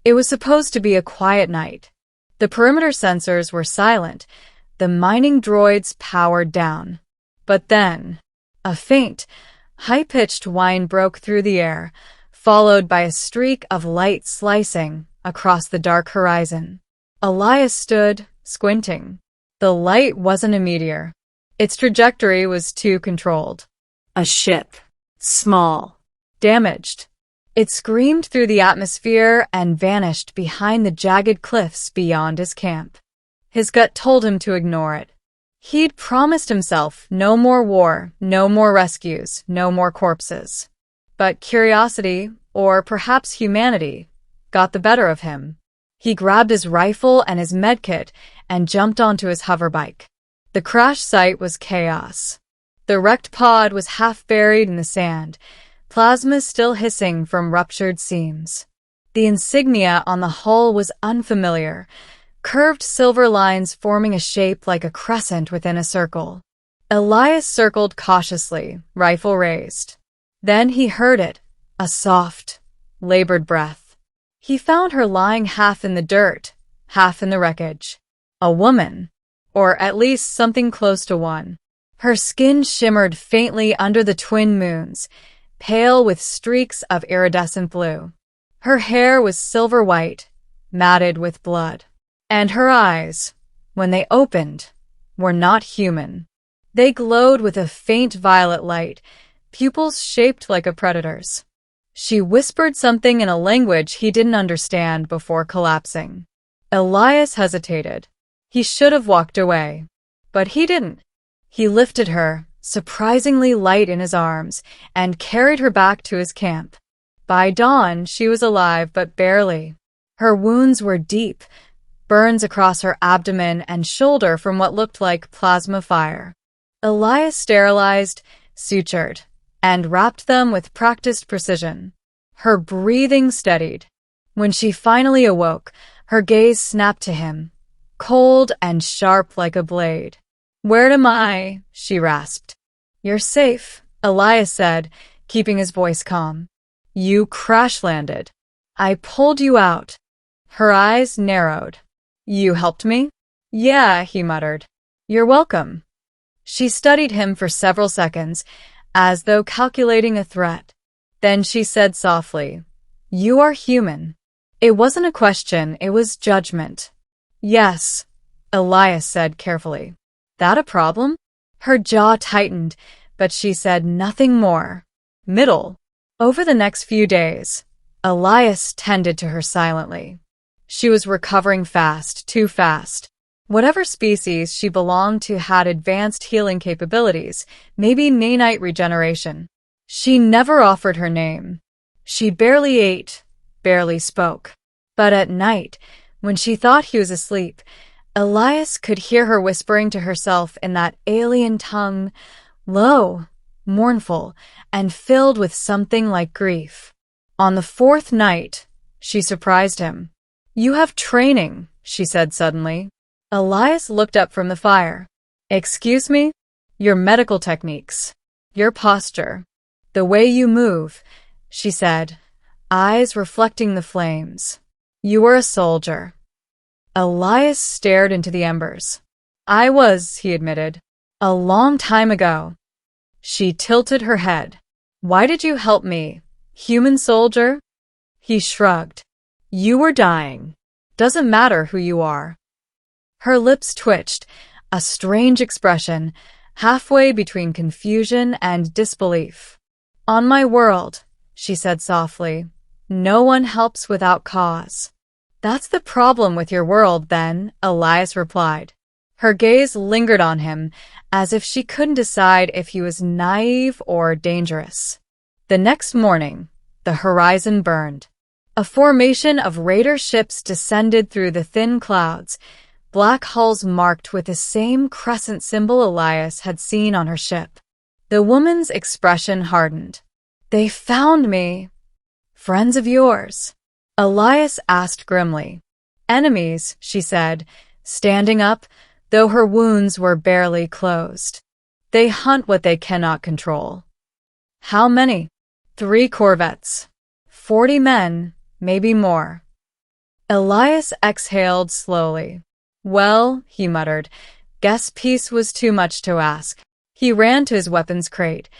It was supposed to be a quiet night. The perimeter sensors were silent, the mining droids powered down. But then, a faint, high-pitched whine broke through the air, followed by a streak of light slicing across the dark horizon. Elias stood, squinting. The light wasn't a meteor. Its trajectory was too controlled. A ship. Small. Damaged. It screamed through the atmosphere and vanished behind the jagged cliffs beyond his camp. His gut told him to ignore it. He'd promised himself no more war, no more rescues, no more corpses. But curiosity, or perhaps humanity, got the better of him. He grabbed his rifle and his medkit and jumped onto his hoverbike. The crash site was chaos. The wrecked pod was half buried in the sand, plasma still hissing from ruptured seams. The insignia on the hull was unfamiliar, curved silver lines forming a shape like a crescent within a circle. Elias circled cautiously, rifle raised. Then he heard it, a soft, labored breath. He found her lying half in the dirt, half in the wreckage. A woman, or at least something close to one. Her skin shimmered faintly under the twin moons, pale with streaks of iridescent blue. Her hair was silver white, matted with blood. And her eyes, when they opened, were not human. They glowed with a faint violet light, pupils shaped like a predator's. She whispered something in a language he didn't understand before collapsing. Elias hesitated. He should have walked away. But he didn't. He lifted her, surprisingly light in his arms, and carried her back to his camp. By dawn, she was alive, but barely. Her wounds were deep, burns across her abdomen and shoulder from what looked like plasma fire. Elias sterilized, sutured, and wrapped them with practiced precision. Her breathing steadied. When she finally awoke, her gaze snapped to him, cold and sharp like a blade. "Where am I?" she rasped. "You're safe," Elias said, keeping his voice calm. "You crash-landed. I pulled you out." Her eyes narrowed. "You helped me?" "Yeah," he muttered. "You're welcome." She studied him for several seconds, as though calculating a threat. Then she said softly, "You are human." It wasn't a question, it was judgment. "Yes," Elias said carefully. "That a problem?" Her jaw tightened, but she said nothing more. Middle. Over the next few days, Elias tended to her silently. She was recovering fast, too fast. Whatever species she belonged to had advanced healing capabilities, maybe nanite regeneration. She never offered her name. She barely ate, barely spoke. But at night, when she thought he was asleep, Elias could hear her whispering to herself in that alien tongue, low, mournful, and filled with something like grief. On the fourth night, she surprised him. "You have training," she said suddenly. Elias looked up from the fire. "Excuse me? Your medical techniques. Your posture. The way you move," she said, eyes reflecting the flames. "You were a soldier." Elias stared into the embers. "I was," he admitted. "A long time ago." She tilted her head. "Why did you help me, human soldier?" He shrugged. "You were dying. Doesn't matter who you are." Her lips twitched, a strange expression, halfway between confusion and disbelief. "On my world," she said softly, "no one helps without cause." "That's the problem with your world, then," Elias replied. Her gaze lingered on him, as if she couldn't decide if he was naive or dangerous. The next morning, the horizon burned. A formation of raider ships descended through the thin clouds, black hulls marked with the same crescent symbol Elias had seen on her ship. The woman's expression hardened. "They found me." "Friends of yours?" Elias asked grimly. "Enemies," she said, standing up, though her wounds were barely closed. "They hunt what they cannot control." "How many?" 3 corvettes. 40 men, maybe more. Elias exhaled slowly. Well, he muttered, guess peace was too much to ask. He ran to his weapons crate,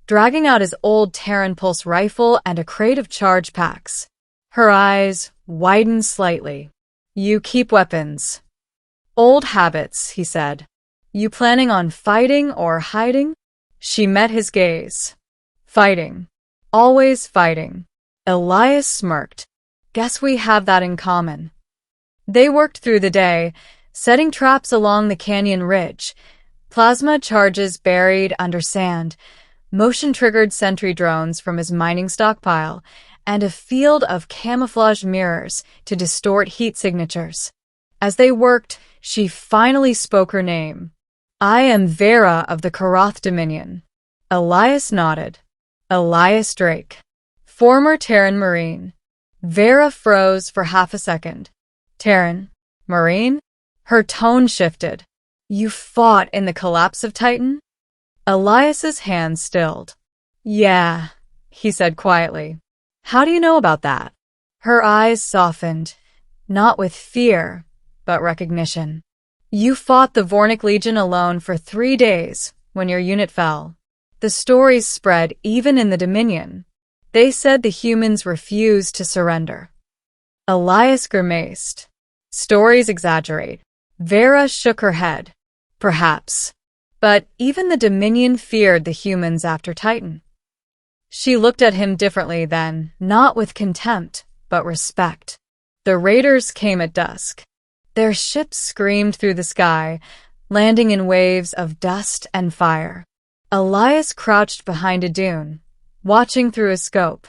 dragging out his old Terran pulse rifle and a crate of charge packs. Her eyes widened slightly. You keep weapons. Old habits, he said. You planning on fighting or hiding? She met his gaze. Fighting. Always fighting. Elias smirked. Guess we have that in common. They worked through the day, setting traps along the canyon ridge, plasma charges buried under sand, motion-triggered sentry drones from his mining stockpile, and a field of camouflage mirrors to distort heat signatures. As they worked, she finally spoke her name. I am Vera of the Karath Dominion. Elias nodded. Elias Drake. Former Terran Marine. Vera froze for half a second. Terran? Marine? Her tone shifted. You fought in the collapse of Titan? Elias's hand stilled. Yeah, he said quietly. How do you know about that? Her eyes softened, not with fear, but recognition. You fought the Vornik Legion alone for 3 days when your unit fell. The stories spread even in the Dominion. They said the humans refused to surrender. Elias grimaced. Stories exaggerate. Vera shook her head. Perhaps. But even the Dominion feared the humans after Titan. She looked at him differently then, not with contempt, but respect. The raiders came at dusk. Their ships screamed through the sky, landing in waves of dust and fire. Elias crouched behind a dune, watching through a scope.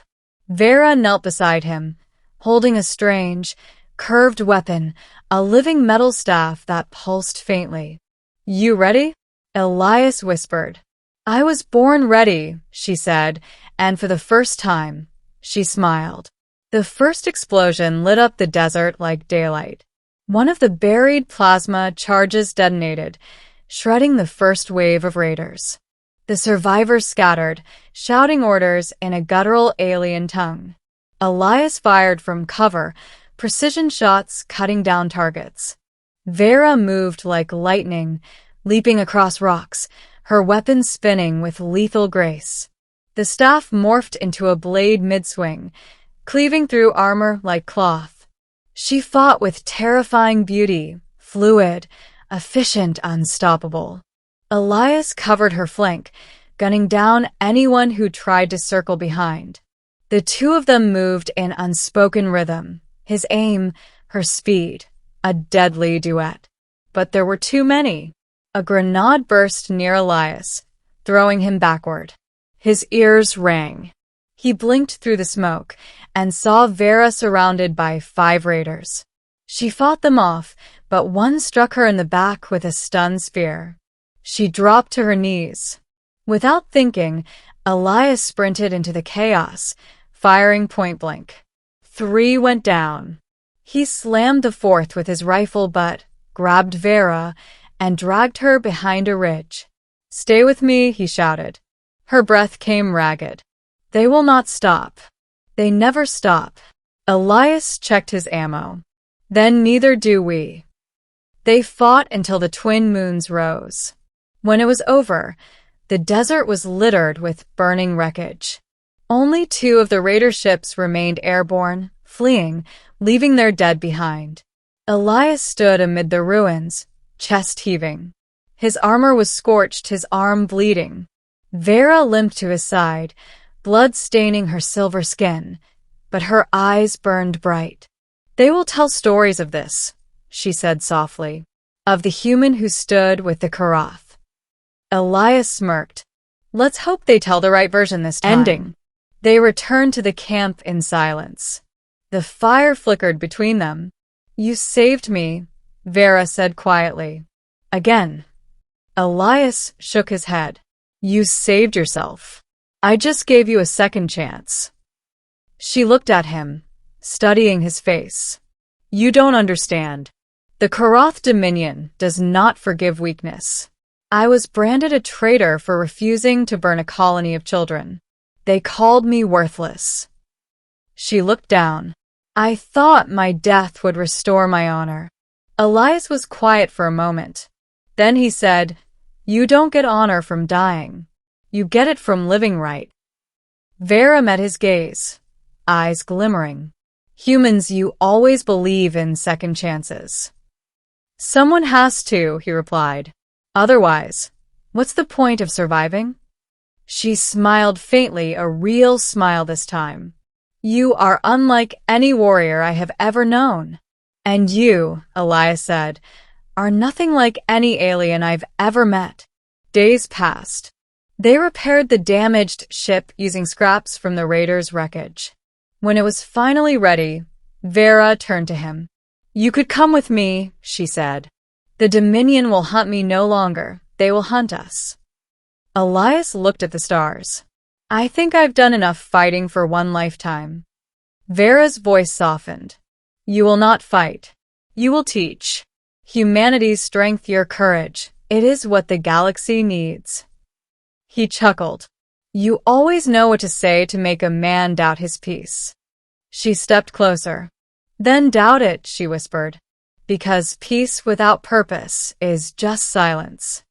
Vera knelt beside him, holding a strange, curved weapon, a living metal staff that pulsed faintly. You ready? Elias whispered. I was born ready, she said, and for the first time, she smiled. The first explosion lit up the desert like daylight. One of the buried plasma charges detonated, shredding the first wave of raiders. The survivors scattered, shouting orders in a guttural alien tongue. Elias fired from cover, precision shots cutting down targets. Vera moved like lightning, leaping across rocks, her weapon spinning with lethal grace. The staff morphed into a blade mid-swing, cleaving through armor like cloth. She fought with terrifying beauty, fluid, efficient, unstoppable. Elias covered her flank, gunning down anyone who tried to circle behind. The two of them moved in unspoken rhythm, his aim, her speed, a deadly duet. But there were too many. A grenade burst near Elias, throwing him backward. His ears rang. He blinked through the smoke and saw Vera surrounded by 5 raiders. She fought them off, but one struck her in the back with a stun spear. She dropped to her knees. Without thinking, Elias sprinted into the chaos, firing point blank. 3 went down. He slammed the 4th with his rifle but grabbed Vera and dragged her behind a ridge. Stay with me, he shouted. Her breath came ragged. They will not stop. They never stop. Elias checked his ammo. Then neither do we. They fought until the twin moons rose. When it was over, the desert was littered with burning wreckage. Only 2 of the raider ships remained airborne, fleeing, leaving their dead behind. Elias stood amid the ruins, chest heaving. His armor was scorched, his arm bleeding. Vera limped to his side, blood staining her silver skin, but her eyes burned bright. They will tell stories of this, she said softly, of the human who stood with the Karath. Elias smirked. Let's hope they tell the right version this time. Ending. They returned to the camp in silence. The fire flickered between them. You saved me, Vera said quietly. Again. Elias shook his head. You saved yourself. I just gave you a second chance. She looked at him, studying his face. You don't understand. The Karath Dominion does not forgive weakness. I was branded a traitor for refusing to burn a colony of children. They called me worthless. She looked down. I thought my death would restore my honor. Elias was quiet for a moment. Then he said, "You don't get honor from dying. You get it from living right." Vera met his gaze, eyes glimmering. "Humans, you always believe in second chances." "Someone has to," he replied. "Otherwise, what's the point of surviving?" She smiled faintly, a real smile this time. "You are unlike any warrior I have ever known." "And you," Elias said, "are nothing like any alien I've ever met." Days passed. They repaired the damaged ship using scraps from the raiders' wreckage. When it was finally ready, Vera turned to him. "You could come with me," she said. "The Dominion will hunt me no longer. They will hunt us." Elias looked at the stars. "I think I've done enough fighting for one lifetime." Vera's voice softened. "You will not fight. You will teach. Humanity's strength, your courage. It is what the galaxy needs." He chuckled. "You always know what to say to make a man doubt his peace." She stepped closer. "Then doubt it," she whispered, "because peace without purpose is just silence."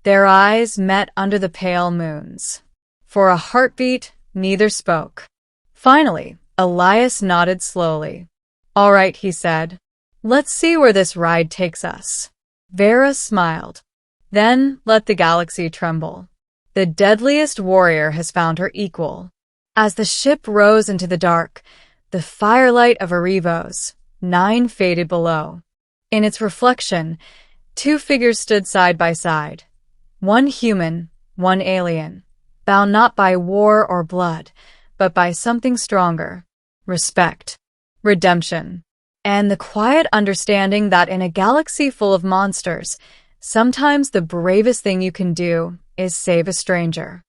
Their eyes met under the pale moons. For a heartbeat, neither spoke. Finally, Elias nodded slowly. "All right," he said. "Let's see where this ride takes us." Vera smiled. "Then let the galaxy tremble. The deadliest warrior has found her equal." As the ship rose into the dark, the firelight of Arrivos 9 faded below. In its reflection, 2 figures stood side by side. One human, one alien, bound not by war or blood, but by something stronger: respect, redemption, and the quiet understanding that in a galaxy full of monsters, sometimes the bravest thing you can do is save a stranger.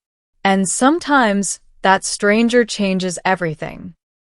And sometimes that stranger changes everything.